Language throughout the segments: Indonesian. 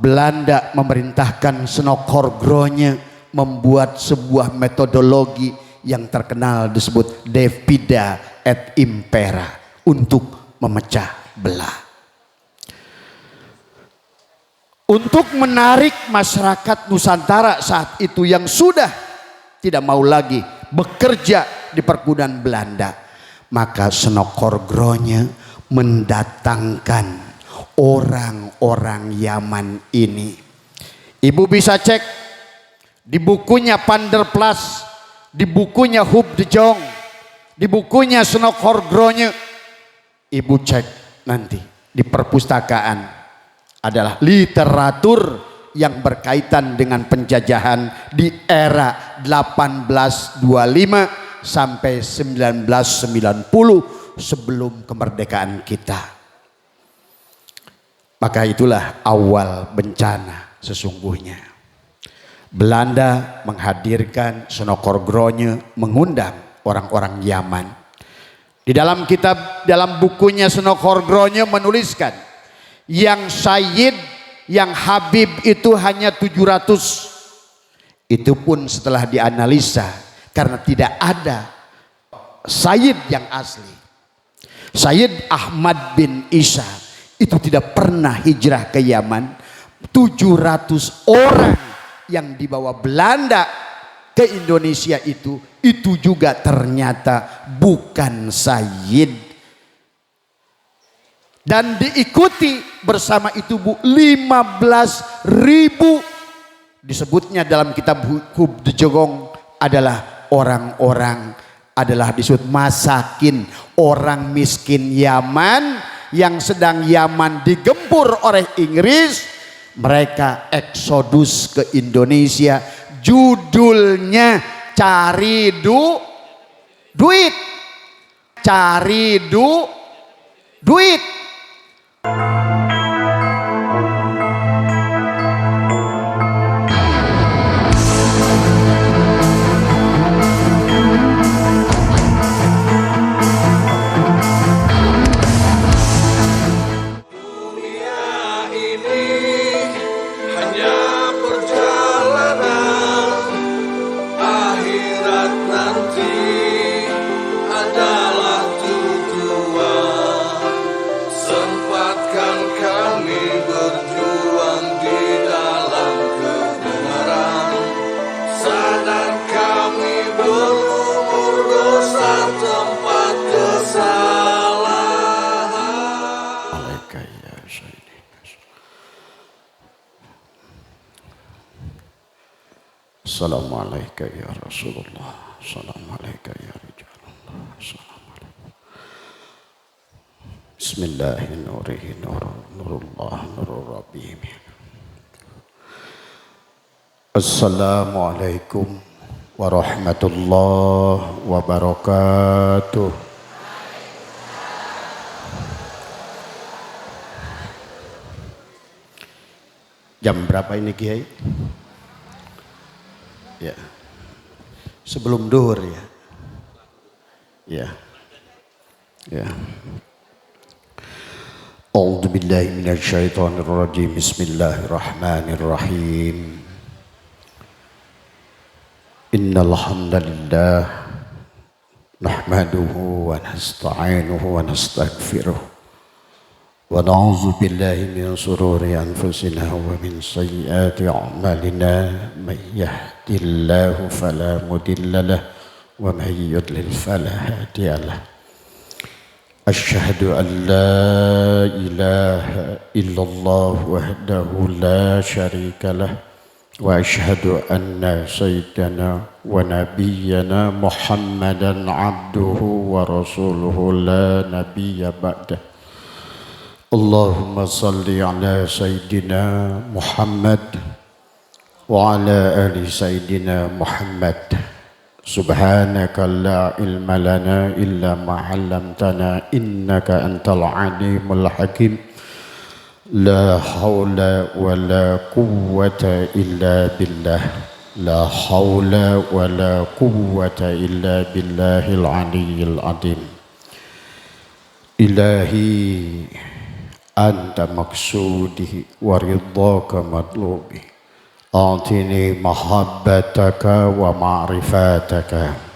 Belanda memerintahkan Senokhorgronya membuat sebuah metodologi yang terkenal disebut Divida et Impera untuk memecah belah. Untuk menarik masyarakat Nusantara saat itu yang sudah tidak mau lagi bekerja di perkubunan Belanda, maka Senokhorgronya mendatangkan orang-orang Yaman ini. Ibu bisa cek di bukunya Van der Plas, di bukunya Huub de Jong, di bukunya Senokhorgronya. Ibu cek nanti di perpustakaan, adalah literatur yang berkaitan dengan penjajahan di era 1825 sampai 1990 sebelum kemerdekaan kita. Maka itulah awal bencana sesungguhnya. Belanda menghadirkan Senokhorgronya, mengundang orang-orang Yaman. Di dalam kitab, dalam bukunya Senokhorgronya menuliskan yang Sayyid, yang Habib itu hanya 700. Itu pun setelah dianalisa karena tidak ada Sayyid yang asli. Sayyid Ahmad bin Isa itu tidak pernah hijrah ke Yaman. 700 orang yang dibawa Belanda ke Indonesia itu juga ternyata bukan Sayyid. Dan diikuti bersama itu 15.000, disebutnya dalam kitab Huub de Jong adalah orang-orang, adalah disebut masakin, orang miskin Yaman yang sedang Yaman digempur oleh Inggris. Mereka eksodus ke Indonesia, judulnya cari duit, cari duit. Assalamualaikum ya Rasulullah, assalamualaikum ya Rijalullah, assalamualaikum. Bismillahirrahmanirrahim. Nurullah nurur Rabbih. Assalamualaikum warahmatullahi wabarakatuh. Jam berapa ini Kiai? Ya, sebelum duhur ya. Ya. A'udzu billahi minasyaitonir rajim. Bismillahirrahmanirrahim. Innal hamdalillah nahmaduhu wa nasta'inuhu wa nastaghfiruh. Wa na'udzu billahi min shururi anfusina wa min sayyiati a'malina. May yahdihillahu fala mudilla lahu wa may yudlil fala hadiya lahu. Asyhadu an la ilaha illallah wahdahu la syarika lahu wa asyhadu anna sayyidana wa nabiyyana Muhammadan abduhu wa rasuluhu la nabiyya ba'dah. Allahumma salli ala Sayyidina Muhammad wa ala ali Sayyidina Muhammad. Subhanaka la ilma lana illa ma 'allamtana innaka antal alimul hakim. La haula wa la quwwata illa billah. La haula wa la quwwata illa billahil aliyyil azim. Ilahi anta maksudi wa ridhaka matlubi. Atini mahabbataka wa ma'rifataka.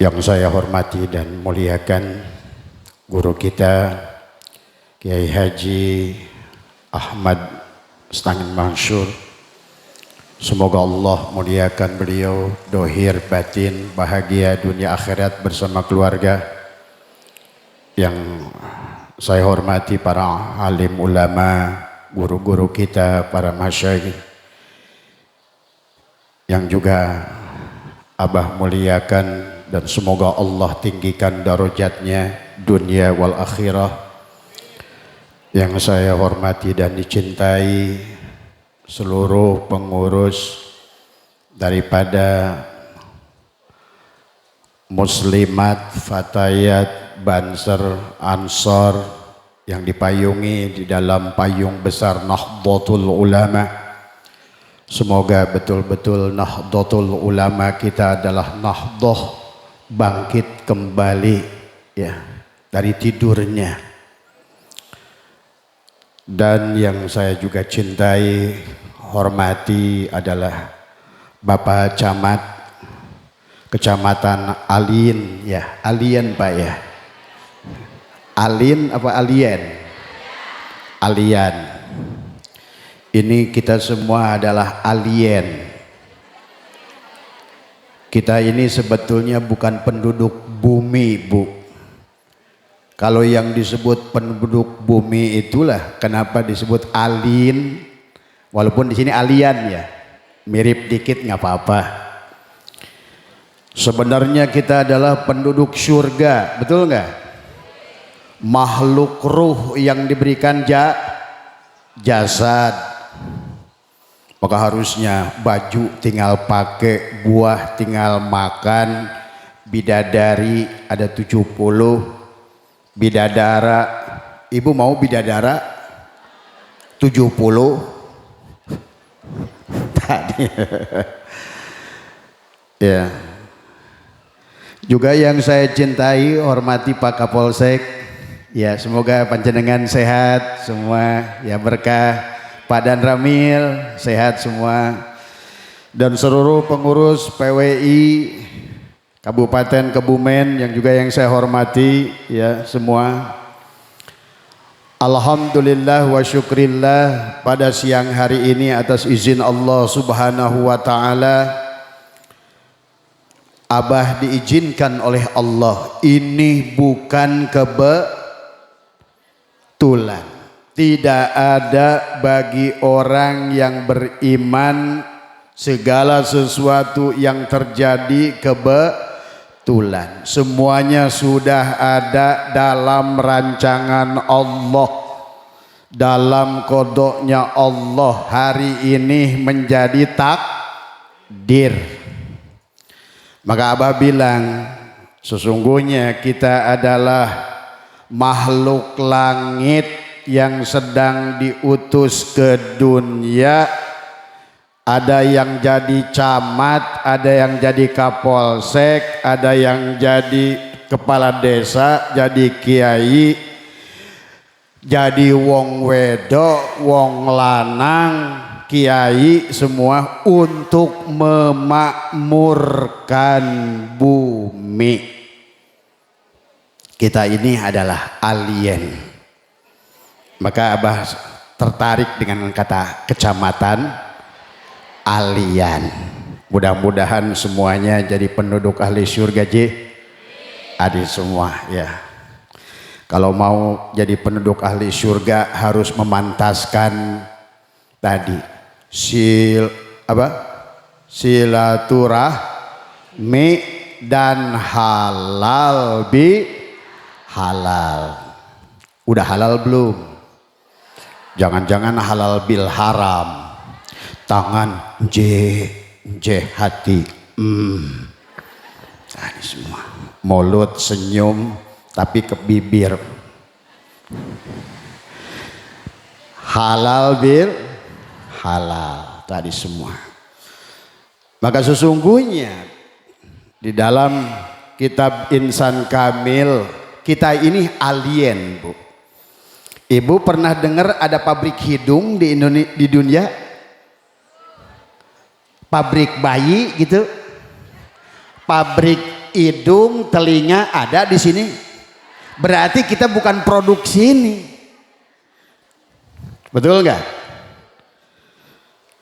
Yang saya hormati dan muliakan guru kita Kiai Haji Ahmad Stangin Mansur. Semoga Allah muliakan beliau, dohir batin, bahagia dunia akhirat bersama keluarga. Yang saya hormati para alim ulama, guru-guru kita, para masyayikh. Yang juga Abah muliakan dan semoga Allah tinggikan darajatnya dunia wal akhirah. Yang saya hormati dan dicintai seluruh pengurus daripada muslimat, fatayat, banser, ansor yang dipayungi di dalam payung besar Nahdlatul Ulama. Semoga betul-betul Nahdlatul Ulama kita adalah nahdoh, bangkit kembali ya dari tidurnya. Dan yang saya juga cintai, hormati adalah Bapak Camat Kecamatan Alin ya, Alien Pak ya. Alin apa Alien? Alian. Ini kita semua adalah alien. Kita ini sebetulnya bukan penduduk bumi, Bu. Kalau yang disebut penduduk bumi itulah kenapa disebut alin, walaupun di sini alien ya, mirip dikit nggak apa-apa. Sebenarnya kita adalah penduduk surga, betul nggak? Makhluk ruh yang diberikan jasad, maka harusnya baju tinggal pakai, buah tinggal makan, bidadari ada 70. Bidadara, ibu mau bidadara 70 tadi. Ya. Juga yang saya cintai, hormati Pak Kapolsek. Ya, semoga panjenengan sehat semua, ya berkah. Pak Dan Ramil sehat semua. Dan seluruh pengurus PWI Kabupaten Kebumen yang juga yang saya hormati ya semua. Alhamdulillah wa syukrillah pada siang hari ini atas izin Allah Subhanahu wa taala Abah diizinkan oleh Allah. Ini bukan kebetulan. Tidak ada bagi orang yang beriman segala sesuatu yang terjadi kebetulan. Semuanya sudah ada dalam rancangan Allah, dalam kodoknya Allah. Hari ini menjadi takdir. Maka Abah bilang, sesungguhnya kita adalah makhluk langit yang sedang diutus ke dunia. Ada yang jadi camat, ada yang jadi kapolsek, ada yang jadi kepala desa, jadi kiai, jadi wong wedok, wong lanang, kiai, semua untuk memakmurkan bumi. Kita ini adalah alien. Maka Abah tertarik dengan kata kecamatan alien. Mudah-mudahan semuanya jadi penduduk ahli surga adik semua ya. Kalau mau jadi penduduk ahli surga harus memantaskan tadi silaturahmi dan halal bi halal. Udah halal belum? Jangan-jangan halal bil haram. Tangan hati nah, ini semua mulut senyum tapi ke bibir halal bil halal tadi semua. Maka sesungguhnya di dalam kitab Insan Kamil kita ini alien, Bu. Ibu pernah dengar ada pabrik hidung di Indonesia, di dunia? Pabrik bayi gitu. Pabrik hidung, telinga ada di sini. Berarti kita bukan produksi ini. Betul nggak?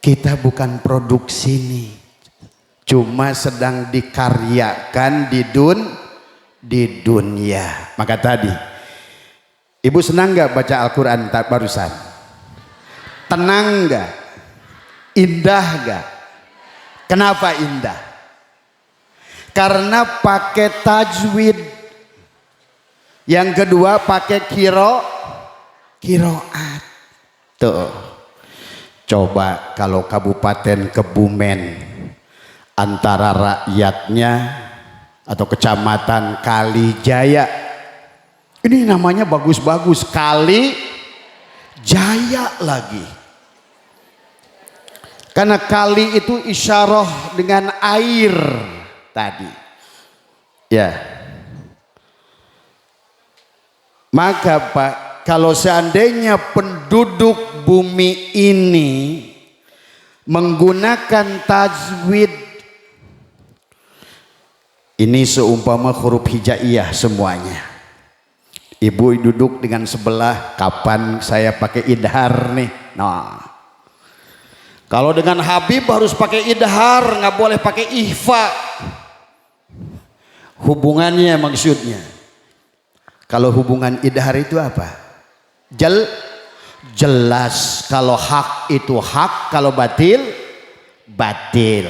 Kita bukan produksi ini. Cuma sedang dikaryakan di dunia. Maka tadi ibu senang nggak baca Al-Quran barusan? Tenang nggak? Indah nggak? Kenapa indah? Karena pakai tajwid. Yang kedua pakai kiroat. Tuh. Coba kalau Kabupaten Kebumen antara rakyatnya atau Kecamatan Kalijaya, ini namanya bagus-bagus, Kalijaya lagi. Karena kali itu isyarah dengan air tadi. Ya. Maka Pak, kalau seandainya penduduk bumi ini menggunakan tajwid, ini seumpama huruf hijaiyah semuanya. Ibu duduk dengan sebelah, kapan saya pakai idhar nih? Nah, kalau dengan Habib harus pakai idhar, nggak boleh pakai ihfa. Hubungannya maksudnya. Kalau hubungan idhar itu apa? Jelas. Kalau hak itu hak, kalau batil batil.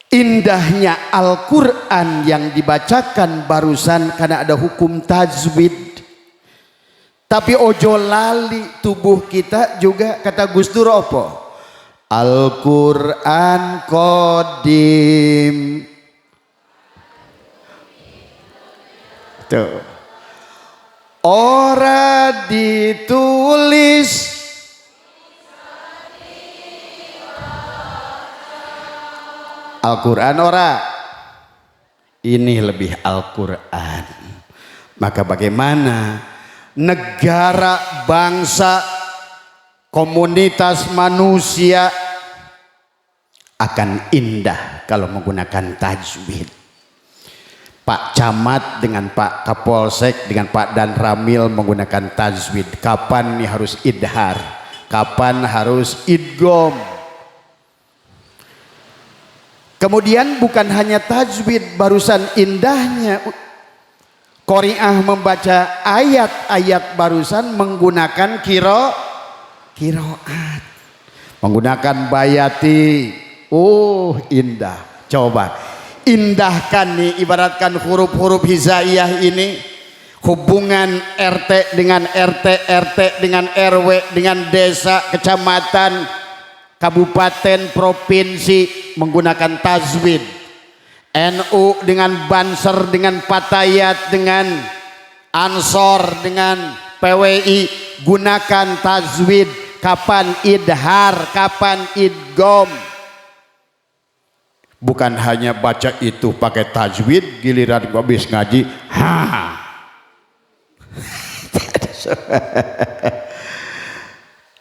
Indahnya Al-Quran yang dibacakan barusan karena ada hukum tajwid. Tapi ojo lali, tubuh kita juga kata Gus Dur apa? Al-Quran qadim. Tuh. Ora ditulis Al-Quran ora. Ini lebih Al-Quran. Maka bagaimana negara, bangsa, komunitas manusia akan indah kalau menggunakan tajwid. Pak Camat dengan Pak Kapolsek dengan Pak Dan Ramil menggunakan tajwid. Kapan nih harus idhar, kapan harus idgom. Kemudian bukan hanya tajwid, barusan indahnya Qori'ah membaca ayat-ayat barusan menggunakan kiroat, menggunakan bayati. Oh indah. Coba indahkan nih, ibaratkan huruf-huruf hijaiyah ini, hubungan RT dengan RT, RT dengan RW, dengan desa, kecamatan, kabupaten, provinsi menggunakan tajwid. NU dengan Banser, dengan Patayat, dengan Ansor, dengan PWI gunakan tajwid. Kapan idhar, kapan idgom. Bukan hanya baca itu pakai tajwid, giliran habis ngaji,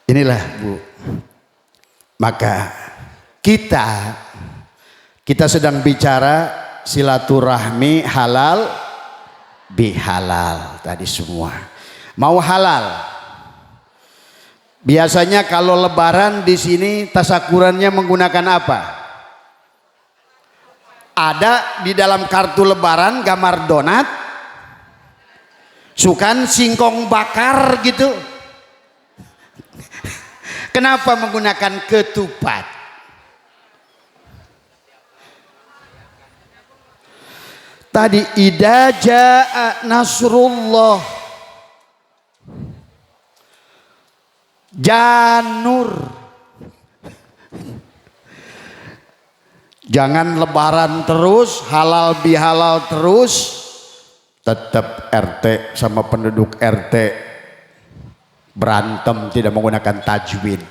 inilah Bu. Maka kita sedang bicara silaturahmi halal bihalal tadi semua. Mau halal. Biasanya kalau lebaran di sini tasakurannya menggunakan apa? Ada di dalam kartu lebaran gambar donat, sukan singkong bakar gitu. Kenapa menggunakan ketupat? Tadi idza jaa nasrullah, janur. Jangan lebaran terus, halal bihalal terus, tetap RT sama penduduk RT berantem tidak menggunakan tajwid.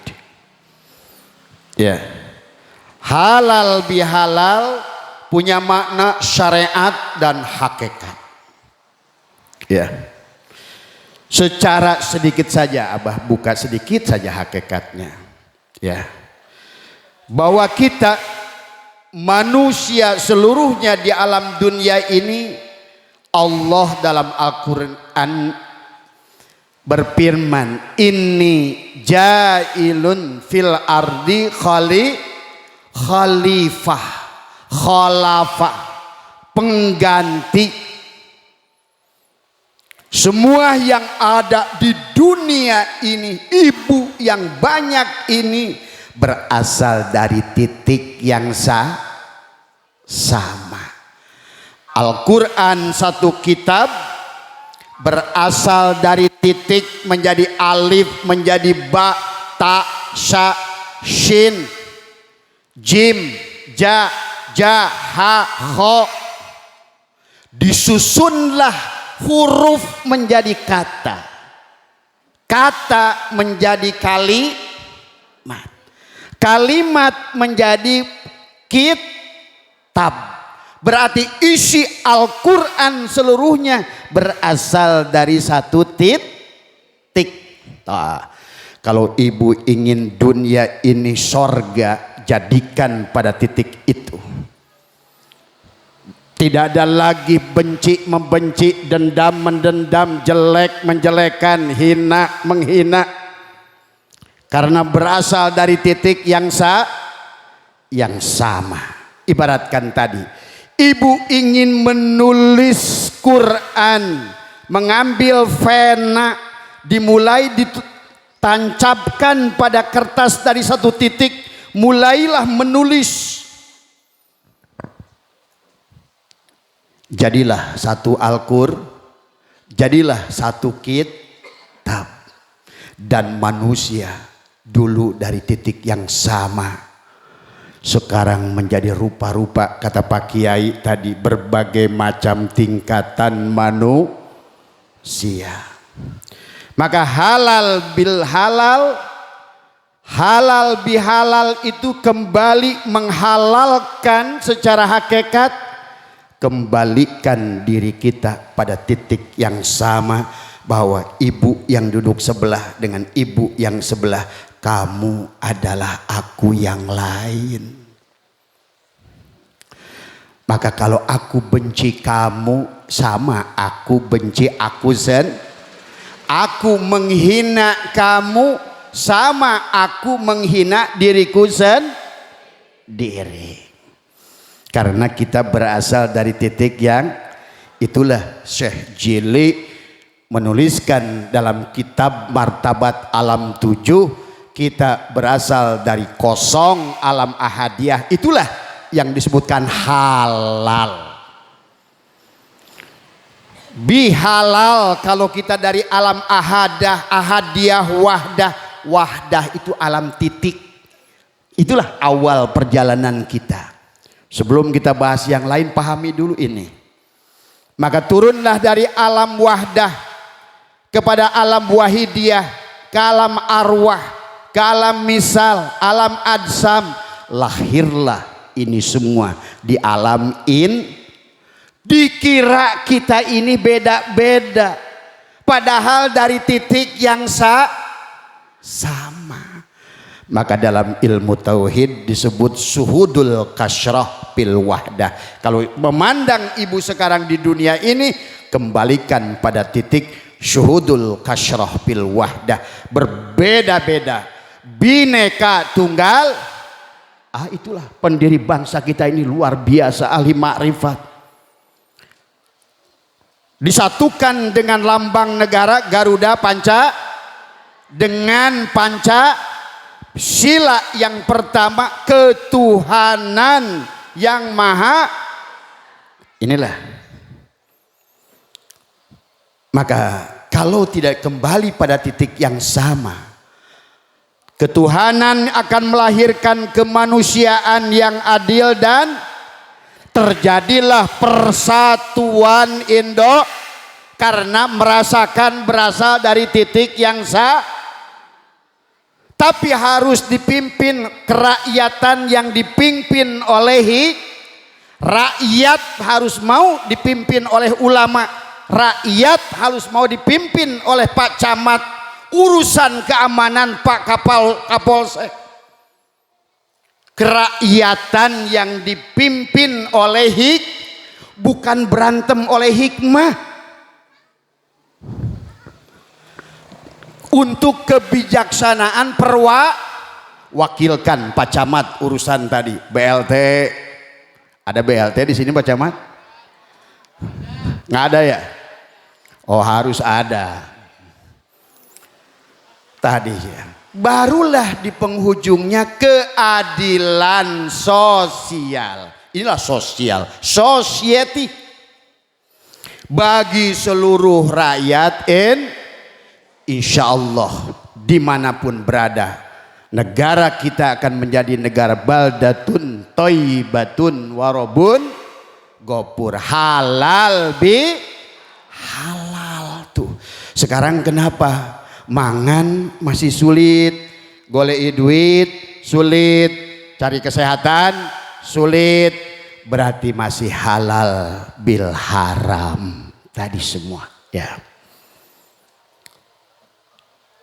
Ya. Halal bihalal punya makna syariat dan hakikat. Ya. Secara sedikit saja Abah buka sedikit saja hakikatnya. Ya. Bahwa kita manusia seluruhnya di alam dunia ini, Allah dalam Al-Quran berfirman, inni jailun fil ardi khalifah, pengganti. Semua yang ada di dunia ini, ibu yang banyak ini berasal dari titik yang sama. Al-Quran satu kitab berasal dari titik menjadi alif, menjadi ba, ta, sya, shin, jim, ja, ha, kho. Disusunlah huruf menjadi kata, kata menjadi kalimat, kalimat menjadi kitab. Berarti isi Al-Quran seluruhnya berasal dari satu titik. Kalau ibu ingin dunia ini sorga, jadikan pada titik itu. Tidak ada lagi benci membenci, dendam mendendam, jelek menjelekan, hina menghina. Karena berasal dari titik yang sama. Ibaratkan tadi, ibu ingin menulis Quran, mengambil pena, dimulai ditancapkan pada kertas dari satu titik, mulailah menulis. Jadilah satu Al-Qur'an, jadilah satu kitab. Dan manusia dulu dari titik yang sama, sekarang menjadi rupa-rupa, kata Pak Kiai tadi, berbagai macam tingkatan manusia. Maka halal bil halal, halal bihalal itu kembali menghalalkan secara hakikat. Kembalikan diri kita pada titik yang sama, bahwa ibu yang duduk sebelah dengan ibu yang sebelah, kamu adalah aku yang lain. Maka kalau aku benci kamu, sama aku benci aku sendiri. Aku menghina kamu, sama aku menghina diriku sendiri. Karena kita berasal dari titik yang itulah Syekh Jili menuliskan dalam kitab Martabat Alam 7, kita berasal dari kosong alam ahadiyah. Itulah yang disebutkan halal. Bihalal kalau kita dari alam ahadah, ahadiyah, wahdah. Wahdah itu alam titik. Itulah awal perjalanan kita. Sebelum kita bahas yang lain, pahami dulu ini. Maka turunlah dari alam wahdah kepada alam wahidiyah, ke alam arwah, ke alam misal, alam adsam. Lahirlah ini semua di alam dikira kita ini beda-beda, padahal dari titik yang sama. Maka dalam ilmu tauhid disebut suhudul kasyrah fil wahdah. Kalau memandang ibu sekarang di dunia ini, kembalikan pada titik syuhudul kasyrah fil wahdah. Berbeda-beda, bineka tunggal. Itulah pendiri bangsa kita ini, luar biasa, ahli makrifat. Disatukan dengan lambang negara Garuda Panca, dengan Panca sila yang pertama, ketuhanan yang maha. Inilah. Maka kalau tidak kembali pada titik yang sama, ketuhanan akan melahirkan kemanusiaan yang adil dan terjadilah persatuan Indo, karena merasakan berasal dari titik yang tapi harus dipimpin kerakyatan yang dipimpin oleh rakyat, harus mau dipimpin oleh ulama. rakyat harus mau dipimpin oleh Pak Camat, urusan keamanan Pak Kapolsek. Kerakyatan yang dipimpin oleh bukan berantem oleh hikmah. Untuk kebijaksanaan wakilkan Pak Camat urusan tadi BLT. Ada BLT di sini Pak Camat? Nggak ada ya? Oh harus ada. Tadi ya. Barulah di penghujungnya keadilan sosial. Inilah sosial, society bagi seluruh rakyat insya Allah dimanapun berada. Negara kita akan menjadi negara baldatun thayyibatun warobun gopur, halal halal tuh. Sekarang kenapa mangan masih sulit, golek duit sulit, cari kesehatan sulit, berarti masih halal bil haram tadi semua ya.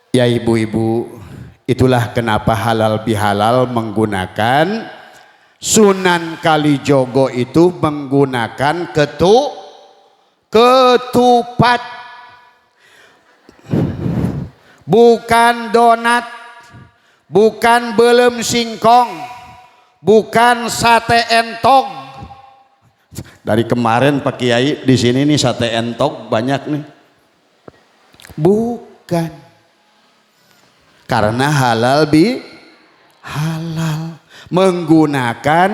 Ya ibu-ibu, itulah kenapa halal bihalal menggunakan Sunan Kalijogo itu menggunakan ketupat, bukan donat, bukan belem singkong, bukan sate entog. Dari kemarin Pak Kiai di sini nih sate entog banyak nih. Bukan. Karena halal halal menggunakan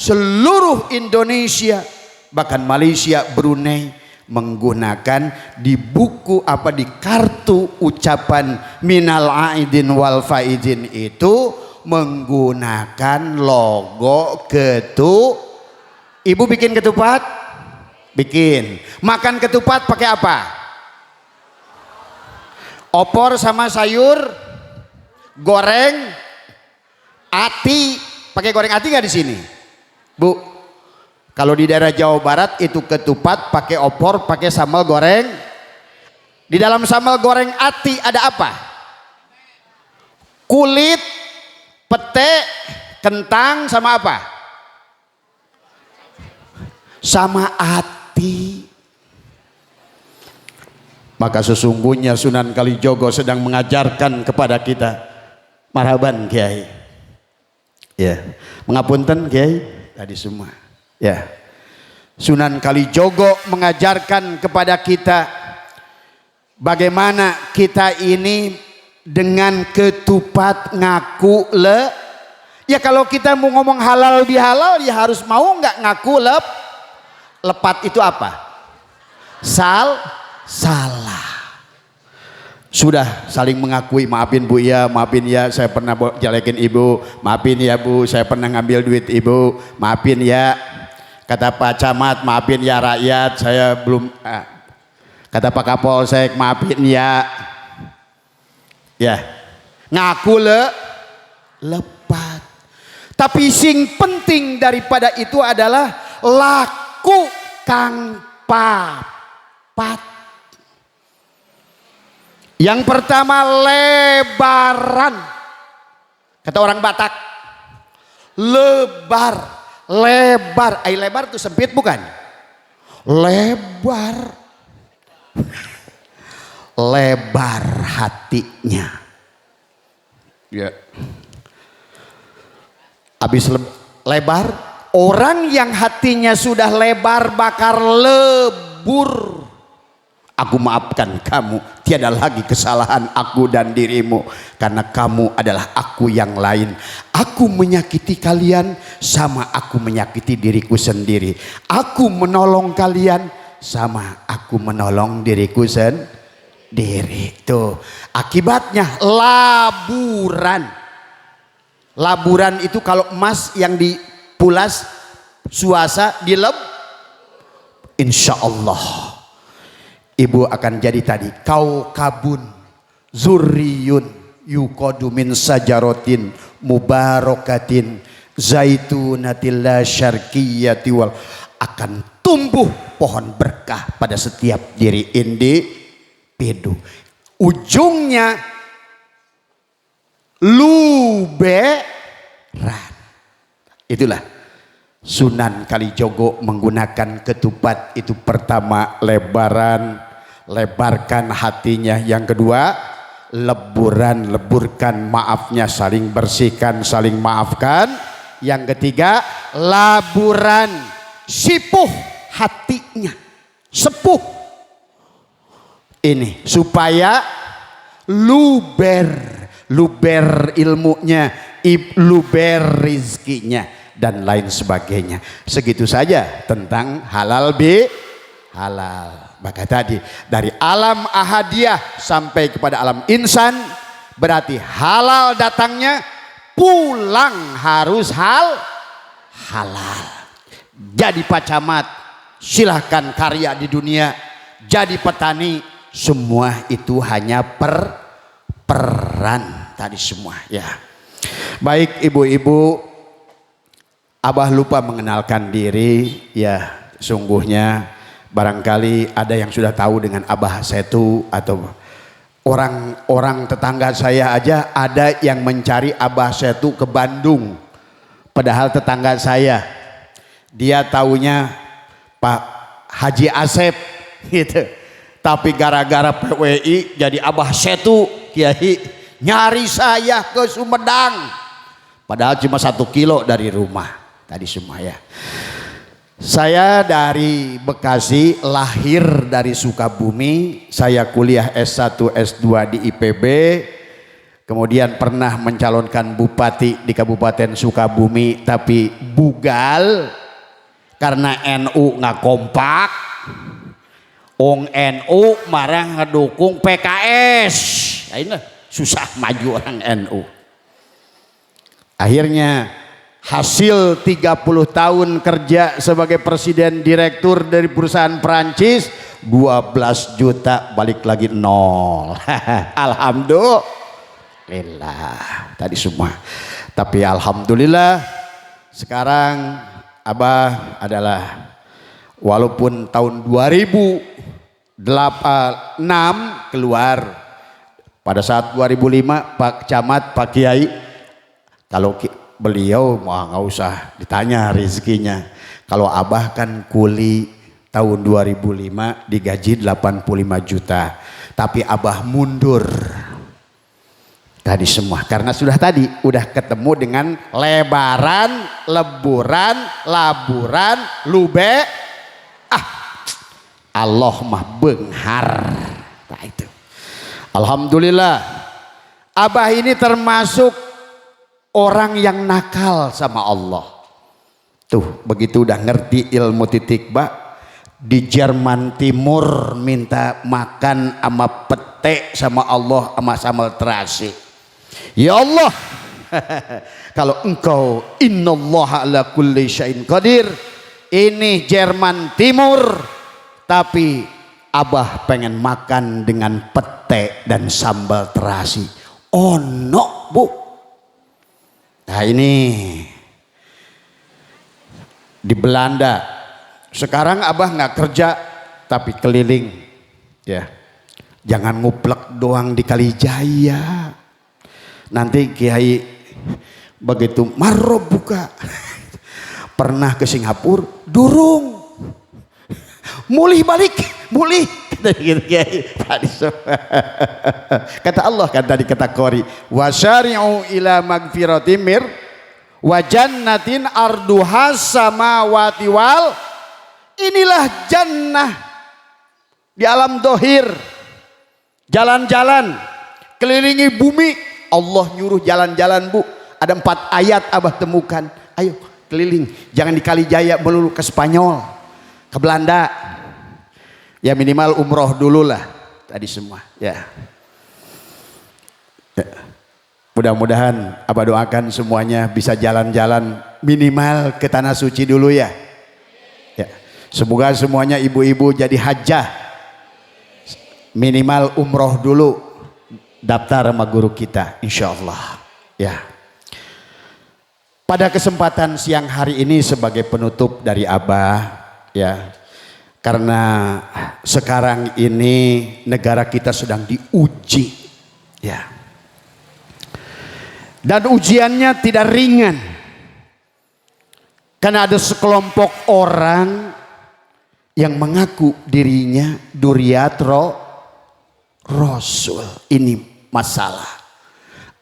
seluruh Indonesia, bahkan Malaysia, Brunei menggunakan di buku di kartu ucapan minal aidin wal faizin itu menggunakan logo Ibu bikin ketupat? Bikin. Makan ketupat pakai apa? Opor sama sayur goreng ati. Pakai goreng ati nggak di sini, Bu? Kalau di daerah Jawa Barat itu ketupat pakai opor, pakai sambal goreng. Di dalam sambal goreng ati ada apa? Kulit, pete, kentang sama apa? Sama ati. Maka sesungguhnya Sunan Kalijogo sedang mengajarkan kepada kita. Marhaban Kiai. Ya, mengapunten Kiai tadi semua. Ya. Sunan Kalijogo mengajarkan kepada kita bagaimana kita ini dengan ketupat ngaku ya kalau kita mau ngomong halal bihalal ya harus mau nggak ngaku lepat itu apa? Salah. Sudah saling mengakui, maafin Bu ya, maafin ya saya pernah jelekin ibu, maafin ya Bu saya pernah ngambil duit ibu, maafin ya. Kata Pak Camat, maafin ya rakyat saya belum, kata Pak Kapolsek, maafin ya. Ya ngaku lepat. Tapi sing penting daripada itu adalah laku kang papat. Yang pertama lebaran. Kata orang Batak, lebar. Lebar itu sempit bukan? Lebar. Lebar hatinya. Ya. Habis lebar, orang yang hatinya sudah lebar bakar lebur. Aku maafkan kamu, tiada lagi kesalahan aku dan dirimu, karena kamu adalah aku yang lain. Aku menyakiti kalian sama aku menyakiti diriku sendiri. Aku menolong kalian sama aku menolong diriku sendiri. Tuh akibatnya laburan. Laburan itu kalau emas yang dipulas suasa insya Allah ibu akan jadi tadi kaukabun zurriyun yuqadu min sajarotin mubarakatin zaitunatil la syarqiyati wal akan tumbuh pohon berkah pada setiap diri individu. Ujungnya luberan. Itulah Sunan Kalijogo menggunakan ketupat itu. Pertama, lebaran, lebarkan hatinya. Yang kedua, leburan, leburkan maafnya, saling bersihkan, saling maafkan. Yang ketiga, laburan, sipuh hatinya, sepuh. Ini supaya luber ilmunya, luber rizkinya, dan lain sebagainya. Segitu saja tentang halal halal. Maka tadi dari alam ahadiyah sampai kepada alam insan, berarti halal datangnya, pulang harus halal. Jadi Pak Camat, silahkan karya di dunia. Jadi petani, semua itu hanya peran tadi semua ya. Baik ibu-ibu, Abah lupa mengenalkan diri ya. Sungguhnya barangkali ada yang sudah tahu dengan Abah Setu, atau orang-orang tetangga saya aja ada yang mencari Abah Setu ke Bandung. Padahal tetangga saya, dia taunya Pak Haji Asep gitu. Tapi gara-gara PWI jadi Abah Setu, Kiai nyari saya ke Sumedang. Padahal cuma 1 kilo dari rumah tadi semua ya. Saya dari Bekasi, lahir dari Sukabumi. Saya kuliah S1 S2 di IPB. Kemudian pernah mencalonkan bupati di Kabupaten Sukabumi, tapi bugal karena NU nggak kompak. Ong NU marah ngedukung PKS. Nah, ini susah maju orang NU. Akhirnya hasil 30 tahun kerja sebagai presiden direktur dari perusahaan Perancis, 12 juta balik lagi nol. Alhamdulillah tadi semua. Tapi alhamdulillah sekarang Abah adalah, walaupun tahun 2006 keluar, pada saat 2005 Pak Camat, Pak Kiai, kalau beliau mah nggak usah ditanya rezekinya. Kalau Abah kan kuli tahun 2005 digaji 85 juta. Tapi Abah mundur tadi semua karena sudah ketemu dengan lebaran, leburan, laburan, lube. Allah mah benghar. Nah itu. Alhamdulillah Abah ini termasuk orang yang nakal sama Allah. Tuh begitu udah ngerti ilmu titik bak, di Jerman Timur minta makan sama pete sama Allah sama sambal terasi. Ya Allah, kalau engkau innallaha ala kulli syai'in qadir, ini Jerman Timur, tapi Abah pengen makan dengan pete dan sambal terasi. Oh no bu. Nah ini di Belanda. Sekarang Abah nggak kerja tapi keliling ya. Jangan nguplek doang di Kalijaya. Nanti Kiai begitu marrob buka. Pernah ke Singapura, durung. Mulih balik, mulih. Kata Allah kan tadi, kata Qori, wasyari'u ila magfiratin mir wa jannatin arduhas samawati wal. Inilah jannah di alam dohir, jalan-jalan kelilingi bumi. Allah nyuruh jalan-jalan bu. Ada 4 ayat Abah temukan. Ayo keliling, jangan di Kalijaya melulu, ke Spanyol, ke Belanda. Ya minimal umroh dulu lah tadi semua ya. Mudah-mudahan Abah doakan semuanya bisa jalan-jalan minimal ke tanah suci dulu ya. Semoga semuanya ibu-ibu jadi hajjah, minimal umroh dulu, daftar sama guru kita insyaallah ya. Pada kesempatan siang hari ini sebagai penutup dari Abah, ya. Karena sekarang ini negara kita sedang diuji, ya. Dan ujiannya tidak ringan. Karena ada sekelompok orang yang mengaku dirinya Duriat Rasul. Ini masalah.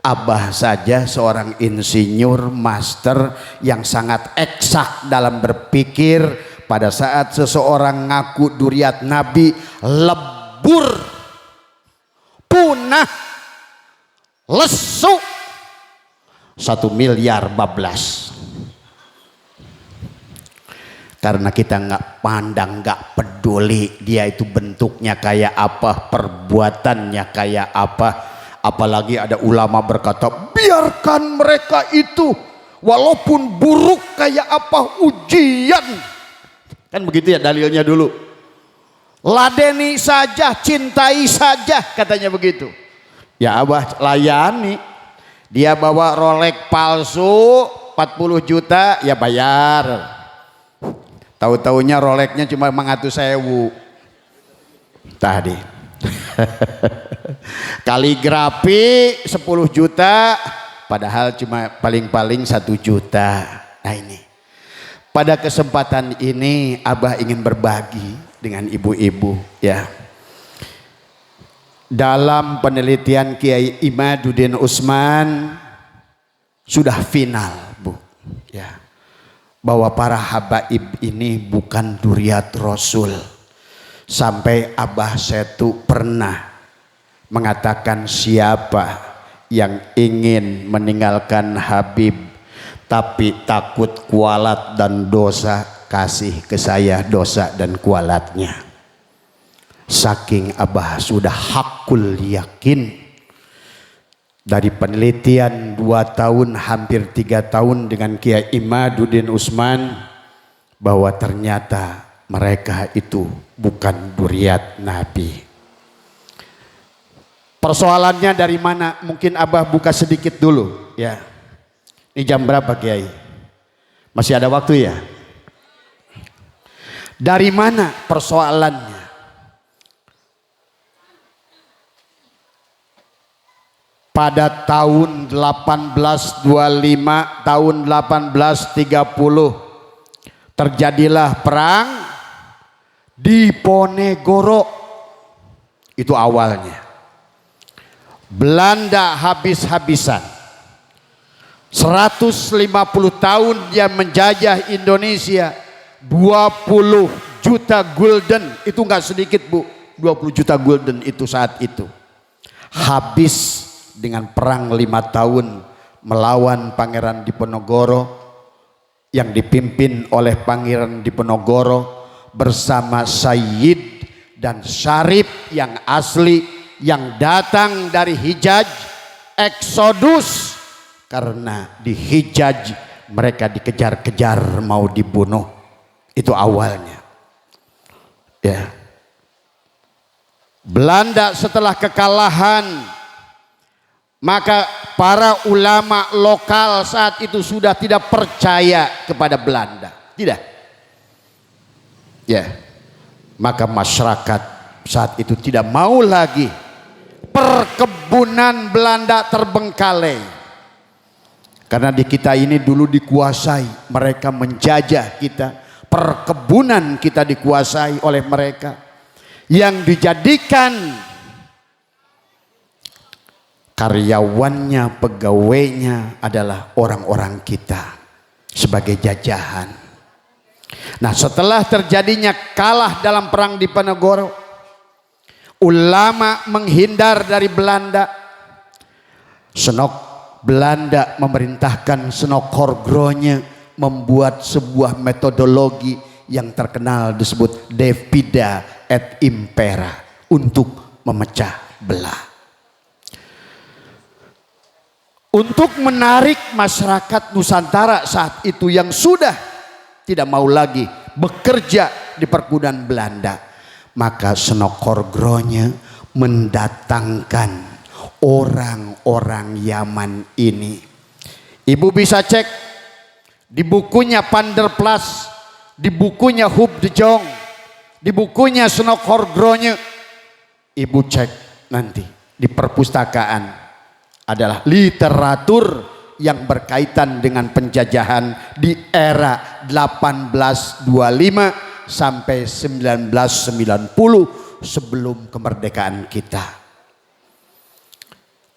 Abah saja seorang insinyur master yang sangat eksak dalam berpikir. Pada saat seseorang ngaku Duriat Nabi, lebur, punah, lesu, 1 miliar bablas. Karena kita nggak pandang, nggak peduli dia itu bentuknya kayak apa, perbuatannya kayak apa. Apalagi ada ulama berkata, biarkan mereka itu walaupun buruk kayak apa ujian. Kan begitu ya dalilnya dulu. Ladeni saja, cintai saja, katanya begitu. Ya Abah layani. Dia bawa Rolex palsu 40 juta, ya bayar. Tahu-taunya Rolexnya cuma 100.000 tadi. Kaligrafi 10 juta, padahal cuma paling-paling 1 juta. Nah ini, pada kesempatan ini Abah ingin berbagi dengan ibu-ibu, ya. Dalam penelitian Kiai Imaduddin Utsman sudah final, Bu, ya, bahwa para habaib ini bukan Duriat Rasul. Sampai Abah Setu pernah mengatakan, siapa yang ingin meninggalkan Habib tapi takut kualat dan dosa, kasih ke saya dosa dan kualatnya. Saking Abah sudah hakul yakin, dari penelitian 2 tahun hampir 3 tahun dengan Kiai Imaduddin Utsman, bahwa ternyata mereka itu bukan Duriat Nabi. Persoalannya dari mana? Mungkin Abah buka sedikit dulu, ya. Ini jam berapa, Kiai? Masih ada waktu ya? Dari mana persoalannya? Pada tahun 1825, tahun 1830 terjadilah perang di Ponegoro. Itu awalnya. Belanda habis-habisan. 150 tahun dia menjajah Indonesia. 20 juta gulden, itu enggak sedikit, Bu. 20 juta gulden itu saat itu. Habis dengan perang 5 tahun melawan Pangeran Diponegoro yang dipimpin oleh Pangeran Diponegoro bersama Sayyid dan Syarif yang asli yang datang dari Hijaz, eksodus karena di Hijaz mereka dikejar-kejar mau dibunuh. Itu awalnya, ya. Belanda setelah kekalahan, maka para ulama lokal saat itu sudah tidak percaya kepada Belanda. Tidak. Ya. Maka masyarakat saat itu tidak mau lagi. Perkebunan Belanda terbengkalai. Karena di kita ini dulu dikuasai. Mereka menjajah kita. Perkebunan kita dikuasai oleh mereka. Yang dijadikan karyawannya, pegawainya adalah orang-orang kita sebagai jajahan. Nah, setelah terjadinya kalah dalam perang di Ponegoro, ulama menghindar dari Belanda. Senok Belanda memerintahkan Senok Horgronya membuat sebuah metodologi yang terkenal disebut Divida et Impera untuk memecah belah. Untuk menarik masyarakat Nusantara saat itu yang sudah tidak mau lagi bekerja di perkebunan Belanda, maka Senok Horgronya mendatangkan orang-orang Yaman ini. Ibu bisa cek di bukunya Panderplas di bukunya Hub de Jong, di bukunya Sunok Horgronya. Ibu cek nanti di perpustakaan adalah literatur yang berkaitan dengan penjajahan di era 1825 sampai 1990 sebelum kemerdekaan kita.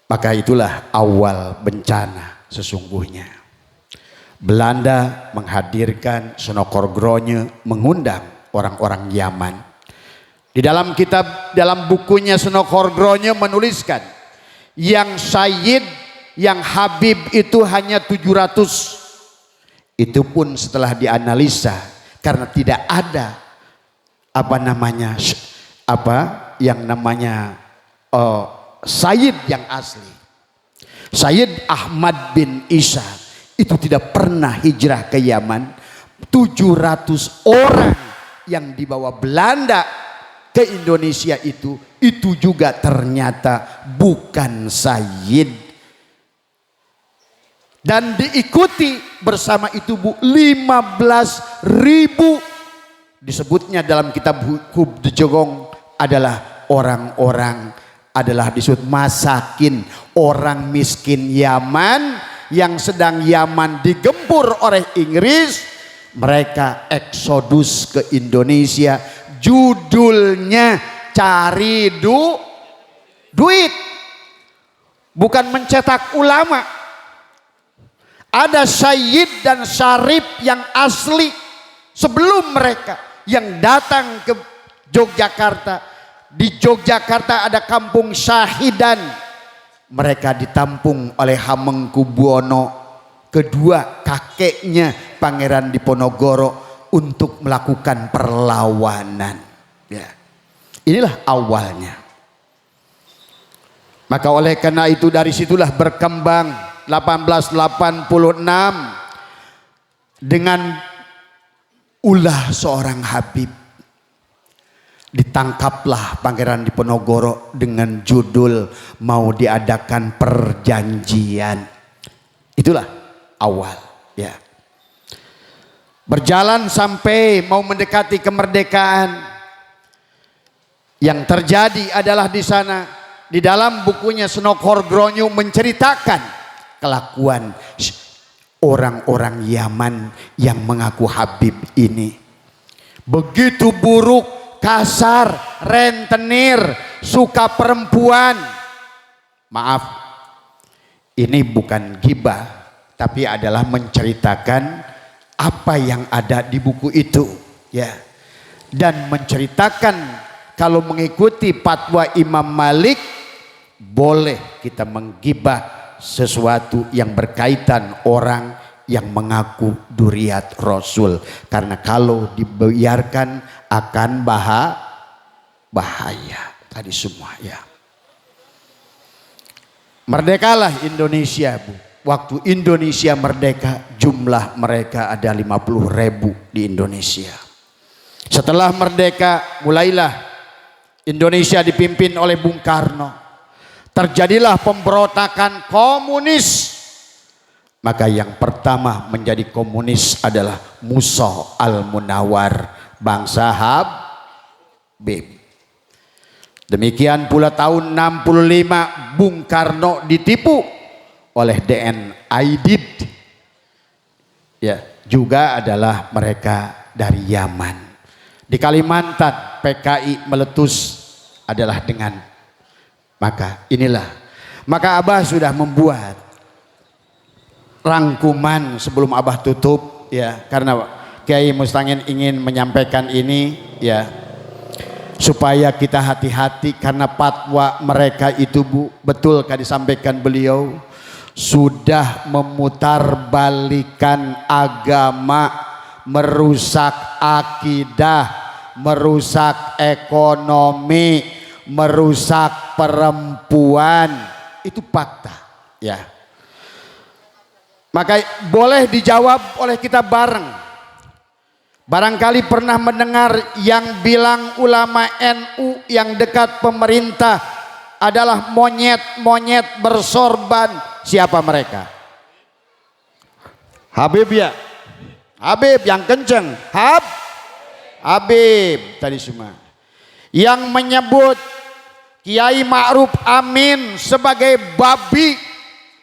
Maka itulah awal bencana sesungguhnya. Belanda menghadirkan Sunok Horgronya, mengundang orang-orang Yaman. Di dalam kitab, dalam bukunya Sunok Horgronya menuliskan yang Sayyid, yang Habib itu hanya 700. Itu pun setelah dianalisa karena tidak ada Sayyid yang asli. Sayyid Ahmad bin Isa itu tidak pernah hijrah ke Yaman. 700 orang yang dibawa Belanda ke Indonesia itu juga ternyata bukan Sayyid. Dan diikuti bersama itu 15.000. Disebutnya dalam kitab Hub de Jong adalah orang-orang, adalah disebut masakin, orang miskin Yaman yang sedang Yaman digempur oleh Inggris. Mereka eksodus ke Indonesia. Judulnya cari duit, bukan mencetak ulama. Ada Sayyid dan Syarif yang asli sebelum mereka yang datang ke Yogyakarta. Di Yogyakarta ada kampung Syahidan. Mereka ditampung oleh Hamengkubuwono kedua, kakeknya Pangeran Diponegoro, untuk melakukan perlawanan. Ya. Inilah awalnya. Maka oleh karena itu dari situlah berkembang 1886 dengan ulah seorang Habib. Ditangkaplah Pangeran Diponegoro dengan judul mau diadakan perjanjian. Itulah awal, ya. Berjalan sampai mau mendekati kemerdekaan. Yang terjadi adalah di sana, di dalam bukunya Sunok Horgronya menceritakan kelakuan orang-orang Yaman yang mengaku Habib ini. Begitu buruk, kasar, rentenir, suka perempuan. Maaf, ini bukan gibah, tapi adalah menceritakan apa yang ada di buku itu, ya. Dan menceritakan kalau mengikuti fatwa Imam Malik, boleh kita menggibah sesuatu yang berkaitan orang yang mengaku duriat Rasul, karena kalau dibiarkan akan bahaya tadi semua, ya. Merdekalah Indonesia, Bu. Waktu Indonesia merdeka, jumlah mereka ada 50.000 di Indonesia. Setelah merdeka, mulailah Indonesia dipimpin oleh Bung Karno. Terjadilah pemberontakan komunis. Maka yang pertama menjadi komunis adalah Musa Al-Munawar, bangsa Habib. Demikian pula tahun 65 Bung Karno ditipu oleh DN Aidid. Ya, juga adalah mereka dari Yaman. Di Kalimantan PKI meletus adalah dengan. Maka inilah, maka Abah sudah membuat rangkuman sebelum Abah tutup, ya, karena Kiai Mustangin ingin menyampaikan ini, ya, supaya kita hati-hati karena fatwa mereka itu, Bu, betul kan disampaikan beliau, sudah memutarbalikan agama, merusak akidah, merusak ekonomi, merusak perempuan. Itu fakta, ya. Maka boleh dijawab oleh kita bareng. Barangkali pernah mendengar yang bilang ulama NU yang dekat pemerintah adalah monyet-monyet bersorban. Siapa mereka? Habib, ya. Habib yang kenceng. Habib tadi semua. Yang menyebut Kiai Ma'ruf Amin sebagai babi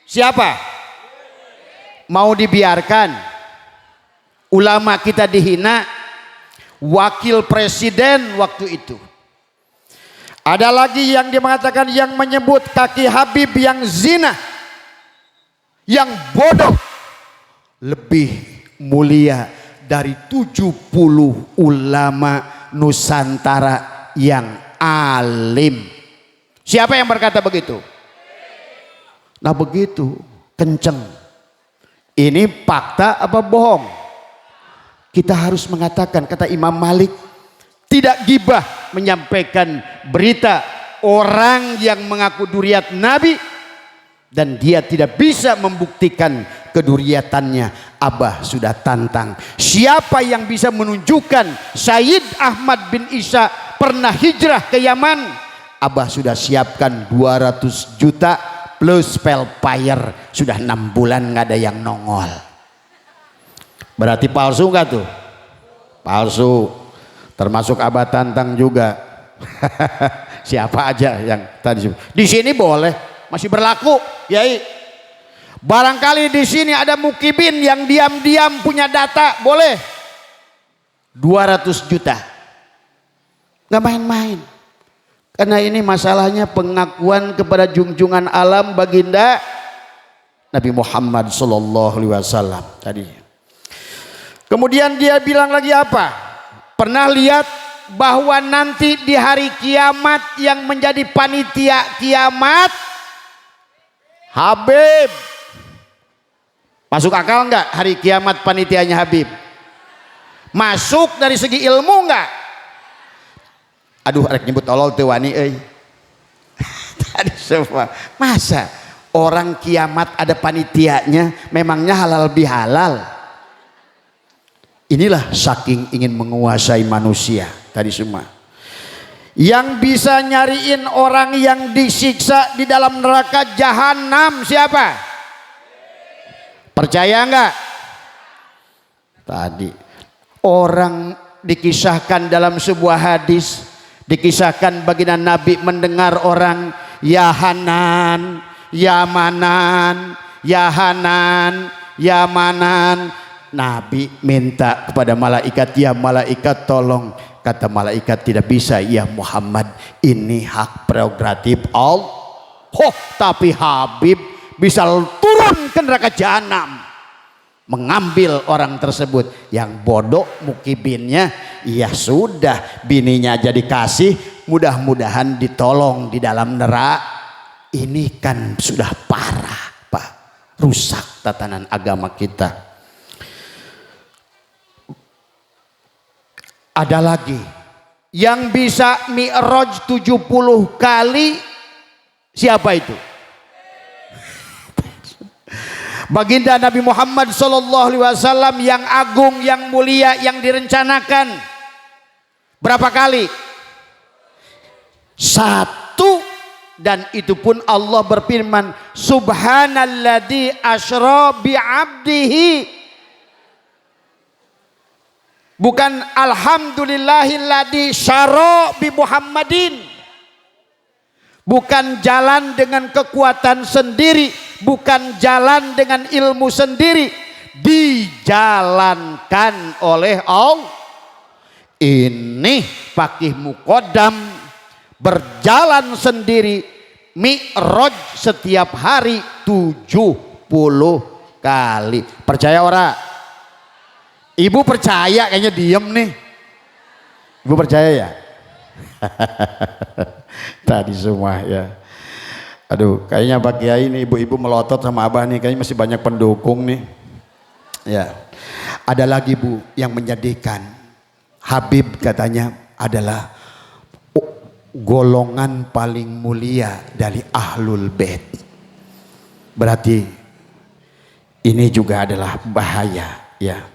siapa? Mau dibiarkan ulama kita dihina, wakil presiden waktu itu. Ada lagi yang dia mengatakan yang menyebut kaki Habib yang zina, yang bodoh, lebih mulia dari 70 ulama Nusantara yang alim. Siapa yang berkata begitu? Nah begitu, kenceng. Ini fakta apa bohong? Kita harus mengatakan, kata Imam Malik, tidak gibah menyampaikan berita orang yang mengaku duriat Nabi dan dia tidak bisa membuktikan keduriatannya. Abah sudah tantang. Siapa yang bisa menunjukkan Sayyid Ahmad bin Isa pernah hijrah ke Yaman? Abah sudah siapkan 200 juta plus spellfire. Sudah 6 bulan nggak ada yang nongol. Berarti palsu nggak tuh? Palsu. Termasuk Abah tantang juga. Siapa aja yang tadi di sini boleh, masih berlaku, Yai. Barangkali di sini ada mukibin yang diam-diam punya data, boleh. 200 juta. Nggak main-main. Karena ini masalahnya pengakuan kepada junjungan alam baginda Nabi Muhammad sallallahu alaihi wasallam tadi. Kemudian dia bilang lagi apa? Pernah lihat bahwa nanti di hari kiamat yang menjadi panitia kiamat Habib. Masuk akal enggak hari kiamat panitianya Habib? Masuk dari segi ilmu enggak? Aduh, rek nyebut tolol teu wani euy. Tadi semua. Masa orang kiamat ada panitianya, memangnya halal bihalal? Inilah saking ingin menguasai manusia tadi semua. Yang bisa nyariin orang yang disiksa di dalam neraka jahanam siapa? Percaya enggak? Tadi orang dikisahkan dalam sebuah hadis, dikisahkan baginda Nabi mendengar orang ya Hanan, ya Manan, ya Hanan, ya Manan. Nabi minta kepada malaikat, ya malaikat tolong. Kata malaikat, tidak bisa ya Muhammad, ini hak prerogatif Allah. Tapi Habib bisa turun ke neraka jahanam mengambil orang tersebut. Yang bodoh mukibinnya, ya sudah bininya aja dikasih, mudah-mudahan ditolong di dalam neraka. Ini kan sudah parah Pak, rusak tatanan agama kita. Ada lagi yang bisa mi'raj 70 kali, siapa itu? Baginda Nabi Muhammad SAW yang agung, yang mulia, yang direncanakan. Berapa kali? 1, dan itu pun Allah berfirman, Subhanalladzi asra bi'abdihi. Bukan alhamdulillahilladzi syara bi Muhammadin. Bukan jalan dengan kekuatan sendiri, bukan jalan dengan ilmu sendiri, dijalankan oleh Allah. Ini Faqih Muqaddam berjalan sendiri mi'raj setiap hari 70 kali. Percaya ora? Ibu percaya, kayaknya diem nih. Ibu percaya ya? Tadi semua ya. Aduh, kayaknya Pak Kiai ini ibu-ibu melotot sama Abah nih, kayaknya masih banyak pendukung nih. Ya. Ada lagi Bu yang menjadikan Habib katanya adalah golongan paling mulia dari Ahlul Bait. Berarti ini juga adalah bahaya ya.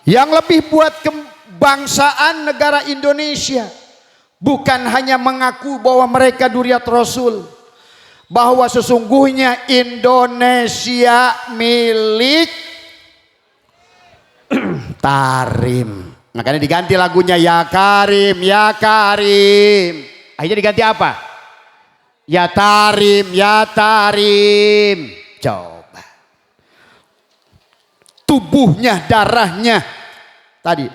Yang lebih buat kebangsaan negara Indonesia bukan hanya mengaku bahwa mereka duriat Rasul, bahwa sesungguhnya Indonesia milik Tarim. Makanya diganti lagunya Ya Karim, Ya Karim. Akhirnya diganti apa? Ya Tarim, Ya Tarim. Coba. Tubuhnya, darahnya tadi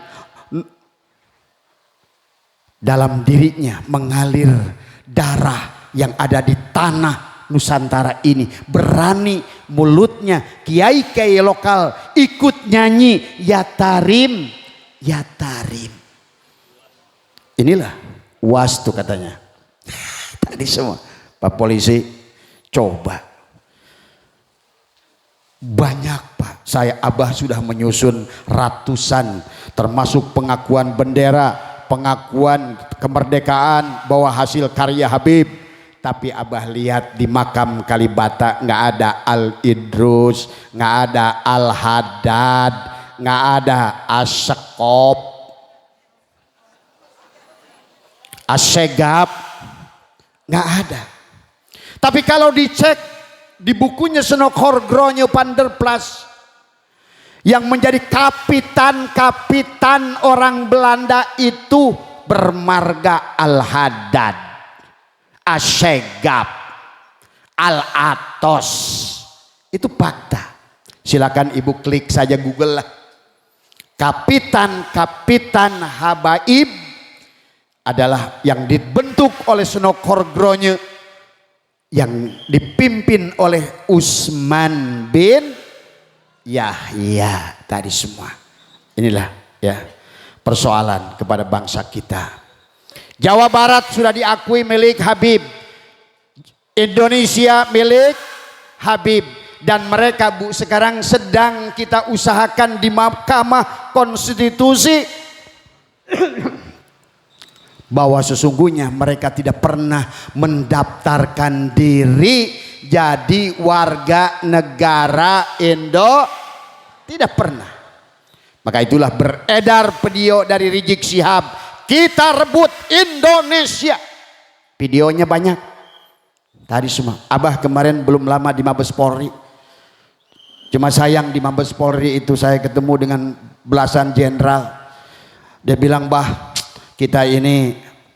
dalam dirinya mengalir darah yang ada di tanah Nusantara ini. Berani mulutnya kiai-kiai lokal ikut nyanyi Ya Tarim, Ya Tarim. Inilah UAS tuh katanya. Tadi semua Pak Polisi coba. Banyak Pak, saya Abah sudah menyusun ratusan, termasuk pengakuan bendera, pengakuan kemerdekaan bahwa hasil karya Habib. Tapi Abah lihat di makam Kalibata nggak ada Al Idrus, nggak ada Al Haddad, nggak ada Asekop, Asegap, nggak ada. Tapi kalau dicek di bukunya Senok Horgronje Panderplas, yang menjadi kapitan orang Belanda itu bermarga Al Haddad, Asegap, Al Atos. Itu fakta. Silakan ibu klik saja Google lah. Kapitan Habaib adalah yang dibentuk oleh Senok Horgronje, yang dipimpin oleh Usman bin Yahya. Tadi semua inilah ya persoalan kepada bangsa kita. Jawa Barat sudah diakui milik Habib, Indonesia milik Habib, dan mereka Bu sekarang sedang kita usahakan di Mahkamah Konstitusi bahwa sesungguhnya mereka tidak pernah mendaftarkan diri jadi warga negara Indo, tidak pernah. Maka itulah beredar video dari Rizik Syihab, kita rebut Indonesia. Videonya banyak tadi semua. Abah kemarin belum lama di Mabes Polri, cuma sayang di Mabes Polri itu saya ketemu dengan belasan jenderal. Dia bilang, bah kita ini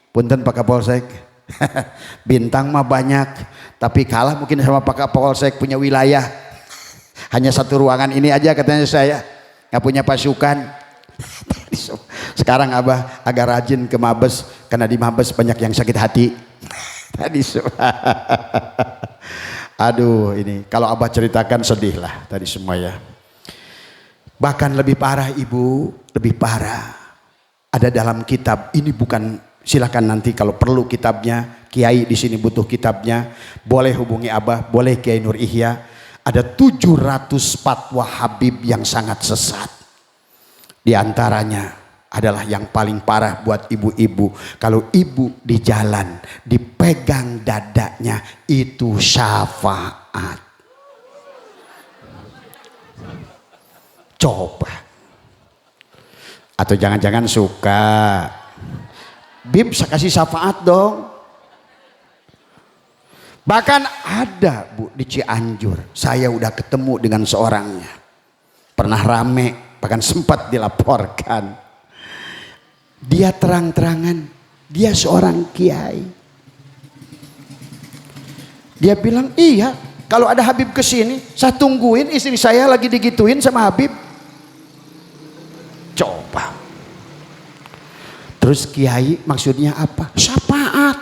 punten Pak Kapolsek bintang mah banyak, tapi kalah mungkin sama Pak Kapolsek punya wilayah. Hanya satu ruangan ini aja katanya, saya nggak punya pasukan. Sekarang Abah agak rajin ke Mabes karena di Mabes banyak yang sakit hati. Tadi aduh, ini kalau Abah ceritakan sedih lah tadi semua ya. Bahkan lebih parah ibu, lebih parah. Ada dalam kitab ini, bukan, silakan nanti kalau perlu kitabnya, kiai di sini butuh kitabnya, boleh hubungi Abah, boleh Kiai Nur Ihya. Ada 700 fatwa Habib yang sangat sesat. Di antaranya adalah yang paling parah buat ibu-ibu. Kalau ibu di jalan dipegang dadanya itu syafaat. Coba. Atau jangan-jangan suka, Bib saya kasih syafaat dong. Bahkan ada Bu di Cianjur, saya udah ketemu dengan seorangnya, pernah rame, bahkan sempat dilaporkan. Dia terang-terangan, dia seorang kiai. Dia bilang, iya kalau ada Habib kesini saya tungguin, istri saya lagi digituin sama Habib. Coba. Terus kiai maksudnya apa? Syafaat.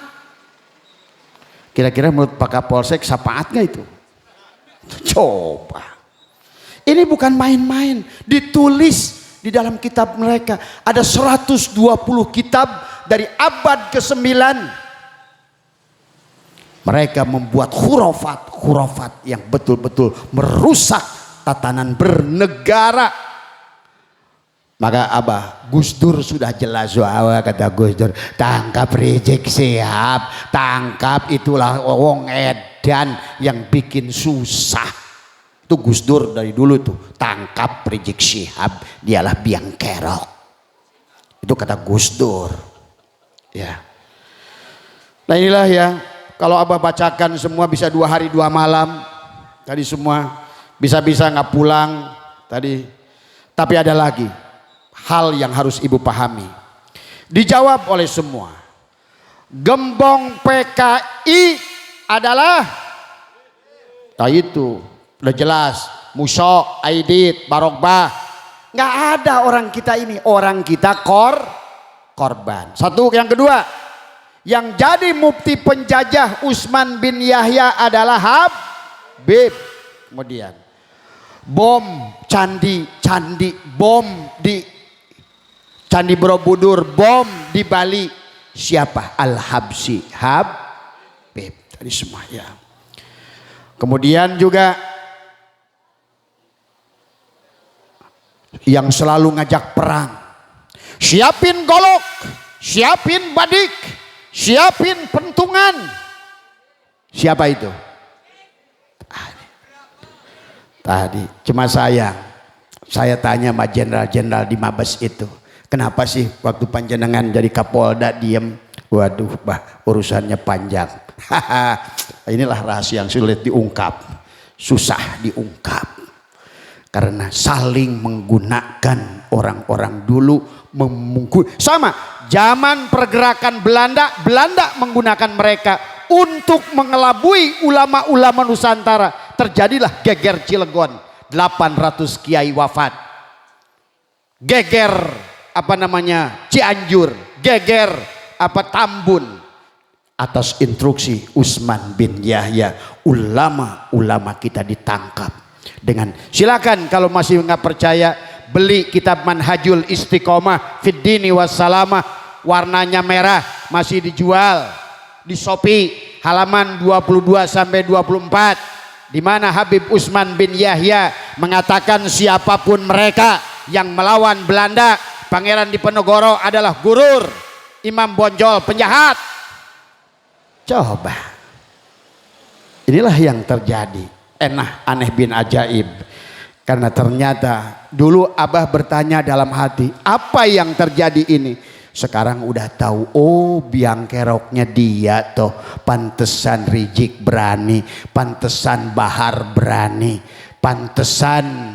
Kira-kira menurut Pak Kapolsek syafaat gak itu? Coba. Ini bukan main-main. Ditulis di dalam kitab mereka. Ada 120 kitab dari abad ke-9. Mereka membuat khurafat yang betul-betul merusak tatanan bernegara. Maka Abah, Gus Dur sudah jelas, wah kata Gus Dur, tangkap Rizik Syihab, tangkap, itulah wong edan yang bikin susah. Itu Gus Dur dari dulu tuh, tangkap Rizik Syihab, dialah biang kerok. Itu kata Gus Dur. Ya. Nah inilah ya, kalau Abah bacakan semua bisa 2 hari 2 malam. Tadi semua bisa-bisa nggak pulang tadi. Tapi ada lagi hal yang harus ibu pahami. Dijawab oleh semua. Gembong PKI adalah, nah itu udah jelas. Muso, Aidit, Barokbah. Nggak ada orang kita ini. Orang kita korban. Satu. Yang kedua, yang jadi mufti penjajah Utsman bin Yahya adalah Habib. Kemudian bom candi bom di Candi Borobudur, bom di Bali, siapa? Al-Habsyi, Habib. Tadi semua ya. Kemudian juga yang selalu ngajak perang, siapin golok, siapin badik, siapin pentungan, siapa itu? Tadi cuma saya tanya sama jenderal-jenderal di Mabes itu, kenapa sih waktu panjenengan jadi Kapolda diem? Waduh, urusannya panjang. Inilah rahasia yang sulit diungkap, susah diungkap. Karena saling menggunakan orang-orang dulu sama zaman pergerakan Belanda menggunakan mereka untuk mengelabui ulama-ulama Nusantara. Terjadilah geger Cilegon, 800 kiai wafat. Geger Cianjur, geger Tambun, atas instruksi Utsman bin Yahya. Ulama-ulama kita ditangkap dengan, silakan kalau masih nggak percaya beli kitab Manhajul Istiqomah Fid Dini Wassalamah, warnanya merah, masih dijual di Shopee halaman 22 sampai 24, di mana Habib Utsman bin Yahya mengatakan siapapun mereka yang melawan Belanda, Pangeran Diponegoro adalah gurur, Imam Bonjol penjahat. Coba, inilah yang terjadi. Aneh bin ajaib. Karena ternyata dulu Abah bertanya dalam hati, apa yang terjadi ini? Sekarang udah tahu, oh biang keroknya dia toh. Pantesan Rizik berani, pantesan Bahar berani, pantesan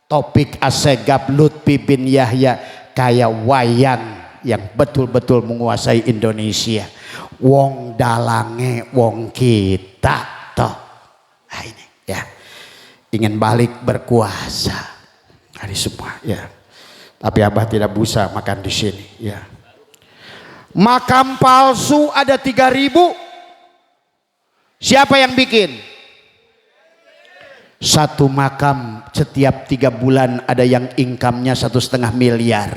Topik Assegaf Lutfi bin Yahya kayak wayang yang betul-betul menguasai Indonesia. Wong dalange wong kita toh. Nah ini ya, ingin balik berkuasa. Hari semua ya. Tapi Abah tidak bisa makan di sini ya. Makam palsu ada 3.000. Siapa yang bikin? Satu makam setiap 3 bulan ada yang income-nya 1,5 miliar.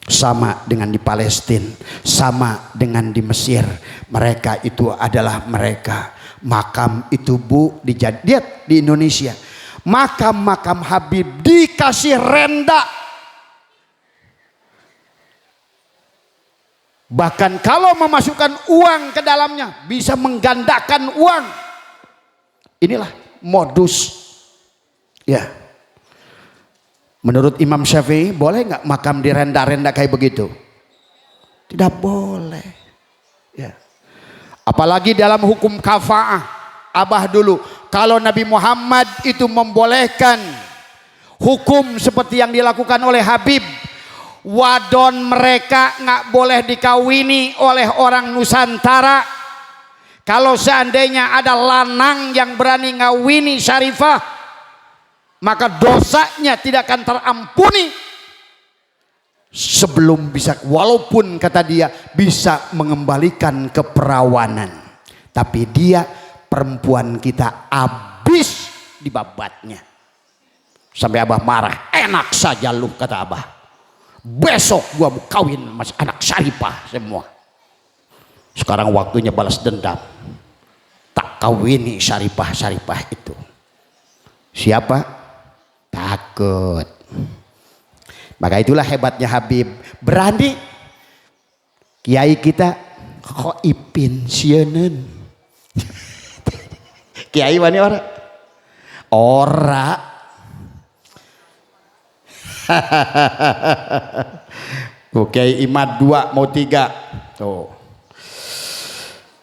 Sama dengan di Palestina, sama dengan di Mesir. Mereka itu adalah mereka. Makam itu Bu, lihat di Indonesia. Makam-makam Habib dikasih renda. Bahkan kalau memasukkan uang ke dalamnya bisa menggandakan uang. Inilah modus. Ya. Menurut Imam Syafi'i boleh nggak makam direnda-renda kayak begitu? Tidak boleh. Ya. Apalagi dalam hukum kafa'ah. Abah dulu, kalau Nabi Muhammad itu membolehkan hukum seperti yang dilakukan oleh Habib, wadon mereka nggak boleh dikawini oleh orang Nusantara. Kalau seandainya ada lanang yang berani ngawini Syarifah, maka dosanya tidak akan terampuni sebelum bisa, walaupun kata dia bisa mengembalikan keperawanan, tapi dia perempuan kita habis dibabatnya. Sampai Abah marah, enak saja lu kata Abah, besok gua mau kawin mas anak Syarifah semua. Sekarang waktunya balas dendam, tak kawini Syarifah itu. Siapa? Takut. Maka itulah hebatnya Habib, berani. Kiai kita kok ipin sieuneun. Kiai mana ora? Ora. Oke, Imad 2 mau 3. Tuh.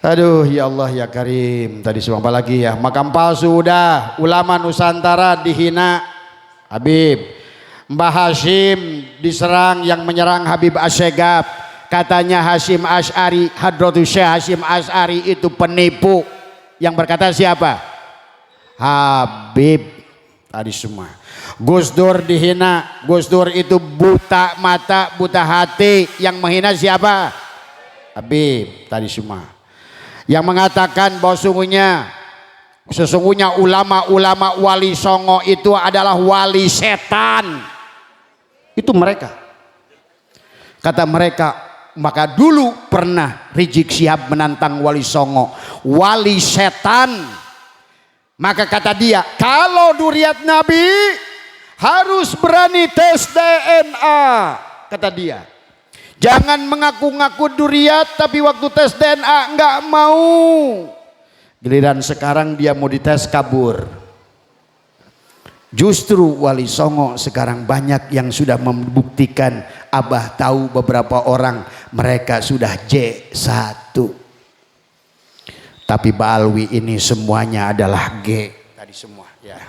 Aduh ya Allah ya Karim. Tadi semua apa lagi ya? Makam palsu udah, ulama Nusantara dihina. Habib. Mbah Hashim diserang, yang menyerang Habib Asyegab. Katanya Hashim Asy'ari, Hadratus Syekh Hashim Asy'ari itu penipu. Yang berkata siapa? Habib. Tadi semua. Gus Dur dihina. Gus Dur itu buta mata, buta hati. Yang menghina siapa? Habib. Tadi semua. Yang mengatakan bahwa sesungguhnya ulama-ulama wali songo itu adalah wali setan. Itu mereka. Kata mereka, maka dulu pernah Rizik Syihab menantang wali songo, wali setan. Maka kata dia, kalau duriat Nabi harus berani tes DNA. Kata dia, jangan mengaku-ngaku duriat tapi waktu tes DNA enggak mau. Giliran sekarang dia mau dites, kabur. Justru wali songo sekarang banyak yang sudah membuktikan. Abah tahu beberapa orang mereka sudah J1. Tapi Balwi ini semuanya adalah G. Tadi semua ya.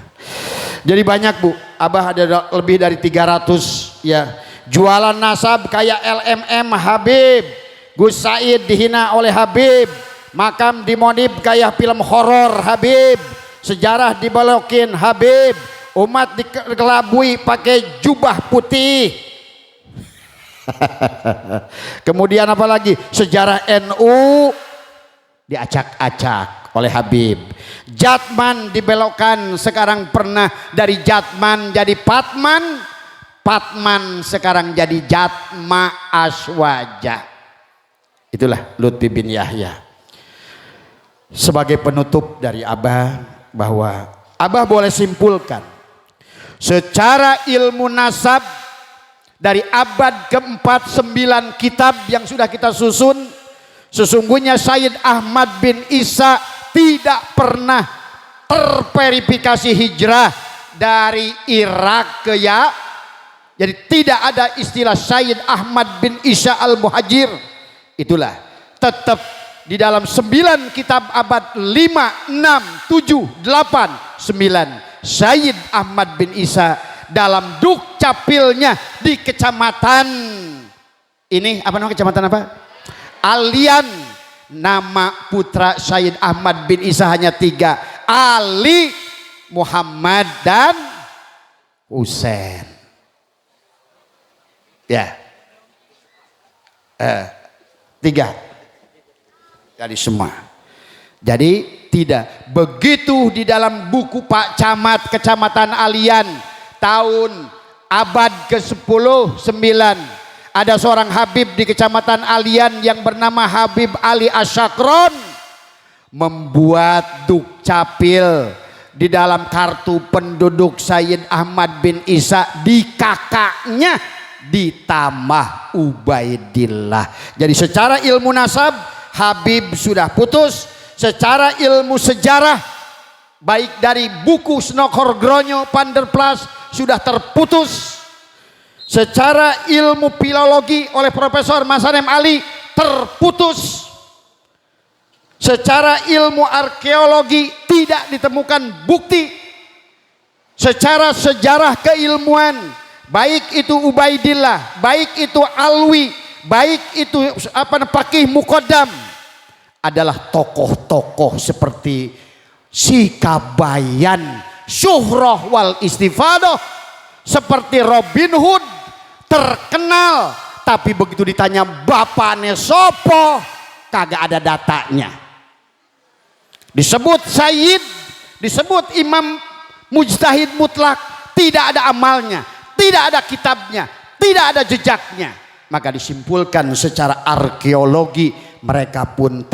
Jadi banyak Bu. Abah ada lebih dari 300 ya. Jualan nasab kayak LMM Habib. Gus Said dihina oleh Habib. Makam dimodif kayak film horor Habib. Sejarah dibelokin Habib. Umat dikelabui pakai jubah putih. Kemudian apa lagi? Sejarah NU diacak-acak oleh Habib. Jatman dibelokkan, sekarang pernah dari Jatman jadi Patman. Patman sekarang jadi Jatma Aswaja. Itulah Lutfi bin Yahya. Sebagai penutup dari Abah, bahwa Abah boleh simpulkan secara ilmu nasab dari abad keempat 9 kitab yang sudah kita susun, sesungguhnya Sayyid Ahmad bin Isa tidak pernah terverifikasi hijrah dari Irak ke Ya. Jadi tidak ada istilah Sayyid Ahmad bin Isa al-Muhajir. Itulah tetap di dalam 9 kitab abad 5, 6, 7, 8, 9 Sayyid Ahmad bin Isa dalam dukcapilnya di kecamatan ini, apa nama kecamatan apa? Alian. Nama putra Sayyid Ahmad bin Isa hanya 3, Ali, Muhammad dan Husain. Ya, 3 dari semua. Jadi tidak begitu di dalam buku Pak Camat Kecamatan Alian tahun abad ke-10 9 ada seorang Habib di Kecamatan Alian yang bernama Habib Ali Asyakron membuat dukcapil di dalam kartu penduduk Sayyid Ahmad bin Isa di kakaknya ditambah Ubaidillah. Jadi secara ilmu nasab Habib sudah putus. Secara ilmu sejarah baik dari buku Snokor Gronyo Panderplas sudah terputus. Secara ilmu filologi oleh Profesor Masanem Ali terputus. Secara ilmu arkeologi tidak ditemukan bukti. Secara sejarah keilmuan baik itu Ubaidillah, baik itu Alwi, baik itu Faqih Muqaddam adalah tokoh-tokoh seperti Sikabayan, Syuhrah wal Istifadah, seperti Robin Hood, terkenal, tapi begitu ditanya bapaknya sopo, kagak ada datanya. Disebut Sayyid, disebut Imam Mujtahid mutlak, tidak ada amalnya, tidak ada kitabnya, tidak ada jejaknya. Maka disimpulkan secara arkeologi mereka pun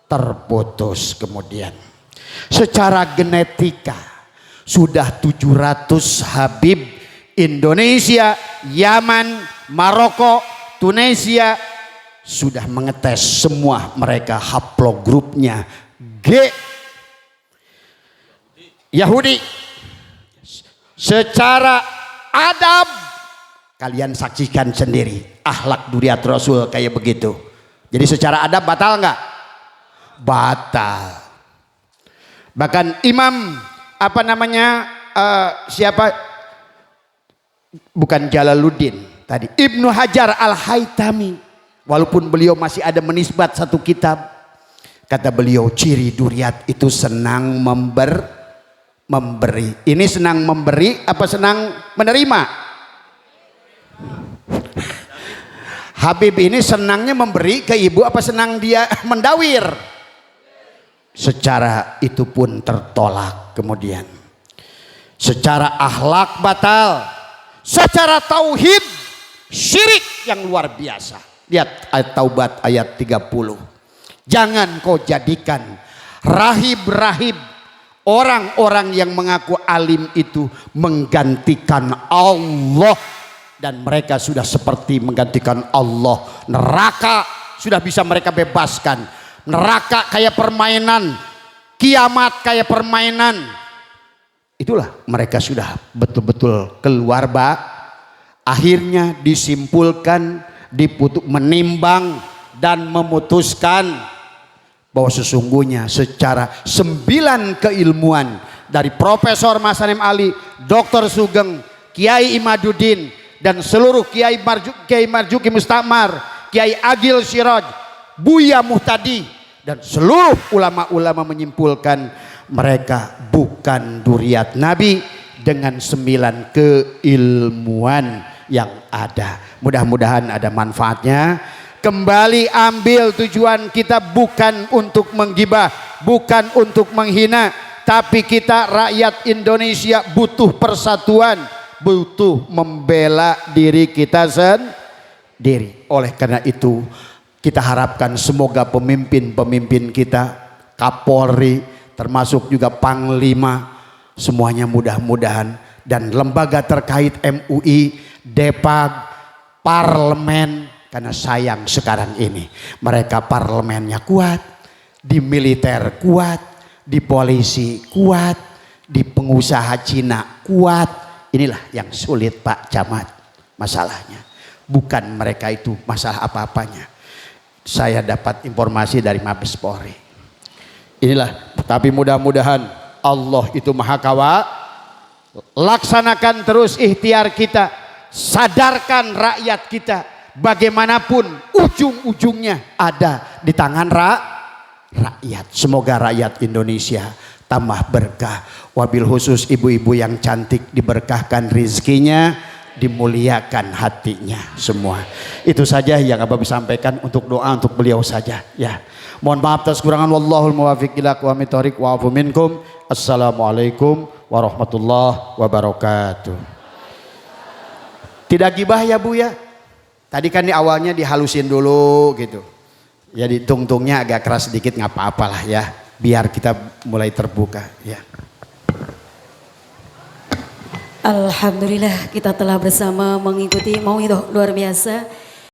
terputus. Kemudian secara genetika sudah 700 Habib Indonesia, Yaman, Maroko, Tunisia sudah mengetes semua mereka haplogrupnya G. Yahudi secara adab kalian saksikan sendiri, akhlak duriat Rasul kayak begitu. Jadi secara adab batal nggak? Batal. Bahkan Imam siapa? Bukan Jalaluddin tadi. Ibnu Hajar Al-Haytami. Walaupun beliau masih ada menisbat satu kitab. Kata beliau ciri duriat itu senang memberi. Ini senang memberi apa senang menerima? Habib ini senangnya memberi ke ibu apa senang dia mendawir? Secara itu pun tertolak kemudian. Secara akhlak batal. Secara tauhid syirik yang luar biasa. Lihat ayat Taubat ayat 30. Jangan kau jadikan rahib-rahib, orang-orang yang mengaku alim itu menggantikan Allah. Dan mereka sudah seperti menggantikan Allah. Neraka sudah bisa mereka bebaskan. Neraka kayak permainan, kiamat kayak permainan. Itulah mereka sudah betul-betul keluar akhirnya disimpulkan, menimbang dan memutuskan bahwa sesungguhnya secara 9 keilmuan dari Profesor Masanem Ali, Dr. Sugeng, Kiai Imaduddin dan seluruh Kiai Marzuki Mustamar, Kiai Agil Siraj, Buya Muhtadi dan seluruh ulama-ulama menyimpulkan mereka bukan duriat Nabi dengan 9 keilmuan yang ada. Mudah-mudahan ada manfaatnya. Kembali ambil tujuan kita bukan untuk menggibah, bukan untuk menghina, tapi kita rakyat Indonesia butuh persatuan, butuh membela diri kita sendiri. Oleh karena itu kita harapkan semoga pemimpin-pemimpin kita, Kapolri, termasuk juga Panglima, semuanya mudah-mudahan, dan lembaga terkait MUI, Depag, Parlemen, karena sayang sekarang ini mereka parlemennya kuat, di militer kuat, di polisi kuat, di pengusaha Cina kuat. Inilah yang sulit Pak Camat masalahnya. Bukan mereka itu masalah apa-apanya. Saya dapat informasi dari Mabes Polri. Inilah, tapi mudah-mudahan Allah itu Maha Kawa. Laksanakan terus ikhtiar kita, sadarkan rakyat kita, bagaimanapun ujung-ujungnya ada di tangan rakyat. Semoga rakyat Indonesia tambah berkah. Wabil khusus ibu-ibu yang cantik diberkahkan rizkinya, dimuliakan hatinya semua. Itu saja yang Abah sampaikan untuk doa untuk beliau saja ya. Mohon maaf atas kurangan, wallahul muwaffiq ila aqwamit thoriq wa afu minkum. Assalamualaikum warahmatullahi wabarakatuh. Tidak gibah ya Bu ya. Tadi kan di awalnya dihalusin dulu gitu. Ya ditungtungnya agak keras sedikit nggak apa-apalah ya. Biar kita mulai terbuka ya. Alhamdulillah kita telah bersama mengikuti mauidhah luar biasa